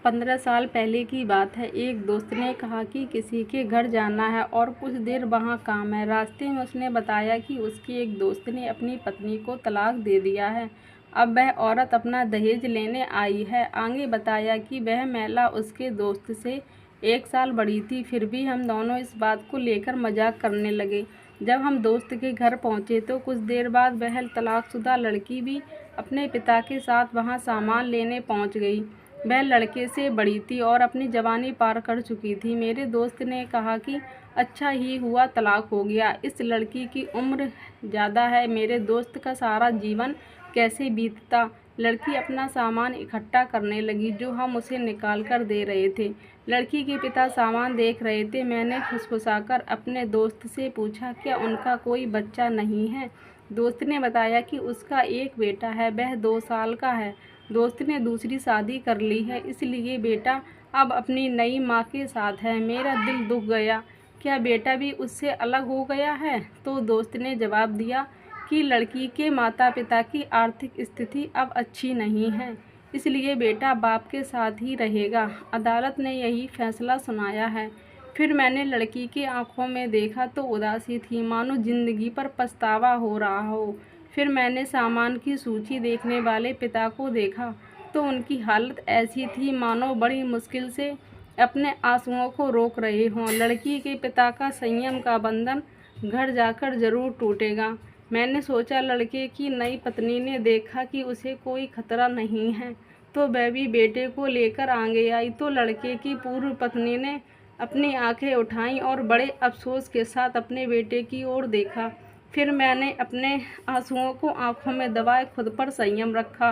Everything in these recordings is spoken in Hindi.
15 साल पहले की बात है। एक दोस्त ने कहा कि किसी के घर जाना है और कुछ देर वहाँ काम है। रास्ते में उसने बताया कि उसके एक दोस्त ने अपनी पत्नी को तलाक दे दिया है। अब वह औरत अपना दहेज लेने आई है। आगे बताया कि वह महिला उसके दोस्त से 1 साल बड़ी थी। फिर भी हम दोनों इस बात को लेकर मजाक करने लगे। जब हम दोस्त के घर पहुँचे तो कुछ देर बाद वह तलाकशुदा लड़की भी अपने पिता के साथ वहाँ सामान लेने पहुँच गई। वह लड़के से बड़ी थी और अपनी जवानी पार कर चुकी थी। मेरे दोस्त ने कहा कि अच्छा ही हुआ तलाक हो गया, इस लड़की की उम्र ज़्यादा है। मेरे दोस्त का सारा जीवन कैसे बीतता। लड़की अपना सामान इकट्ठा करने लगी जो हम उसे निकाल कर दे रहे थे। लड़की के पिता सामान देख रहे थे। मैंने फुसफुसाकर अपने दोस्त से पूछा, क्या उनका कोई बच्चा नहीं है? दोस्त ने बताया कि उसका एक बेटा है, वह 2 साल का है। दोस्त ने दूसरी शादी कर ली है, इसलिए बेटा अब अपनी नई माँ के साथ है। मेरा दिल दुख गया। क्या बेटा भी उससे अलग हो गया है? तो दोस्त ने जवाब दिया कि लड़की के माता पिता की आर्थिक स्थिति अब अच्छी नहीं है, इसलिए बेटा बाप के साथ ही रहेगा। अदालत ने यही फैसला सुनाया है। फिर मैंने लड़की की आंखों में देखा तो उदासी थी, मानो जिंदगी पर पछतावा हो रहा हो। फिर मैंने सामान की सूची देखने वाले पिता को देखा तो उनकी हालत ऐसी थी मानो बड़ी मुश्किल से अपने आंसुओं को रोक रहे हों। लड़की के पिता का संयम का बंधन घर जाकर जरूर टूटेगा। मैंने सोचा, लड़के की नई पत्नी ने देखा कि उसे कोई खतरा नहीं है तो वह भी बेटे को लेकर आगे आई। तो लड़के की पूर्व पत्नी ने अपनी आंखें उठाईं और बड़े अफसोस के साथ अपने बेटे की ओर देखा। फिर मैंने अपने आंसुओं को आंखों में दबाए खुद पर संयम रखा।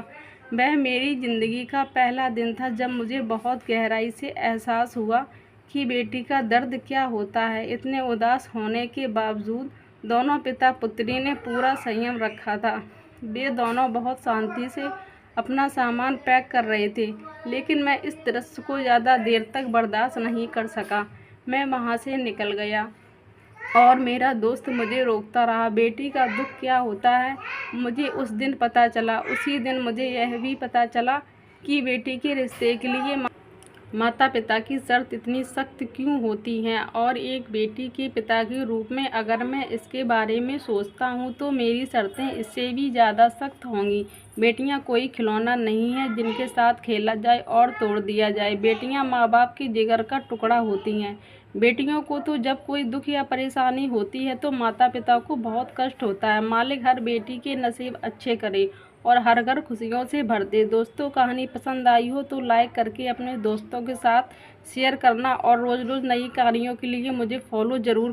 वह मेरी ज़िंदगी का पहला दिन था जब मुझे बहुत गहराई से एहसास हुआ कि बेटी का दर्द क्या होता है। इतने उदास होने के बावजूद दोनों पिता पुत्री ने पूरा संयम रखा था। वे दोनों बहुत शांति से अपना सामान पैक कर रहे थे, लेकिन मैं इस दृश्य को ज़्यादा देर तक बर्दाश्त नहीं कर सका। मैं वहाँ से निकल गया और मेरा दोस्त मुझे रोकता रहा। बेटी का दुख क्या होता है मुझे उस दिन पता चला। उसी दिन मुझे यह भी पता चला कि बेटी के रिश्ते के लिए माता पिता की शर्त इतनी सख्त क्यों होती हैं, और एक बेटी के पिता के रूप में अगर मैं इसके बारे में सोचता हूँ तो मेरी शर्तें इससे भी ज़्यादा सख्त होंगी। बेटियाँ कोई खिलौना नहीं है जिनके साथ खेला जाए और तोड़ दिया जाए। बेटियाँ माँ बाप के जिगर का टुकड़ा होती हैं। बेटियों को तो जब कोई दुख या परेशानी होती है तो माता पिता को बहुत कष्ट होता है। मालिक हर बेटी के नसीब अच्छे करे और हर घर खुशियों से भर दे। दोस्तों, कहानी पसंद आई हो तो लाइक करके अपने दोस्तों के साथ शेयर करना और रोज़ रोज़ नई कहानियों के लिए मुझे फॉलो ज़रूर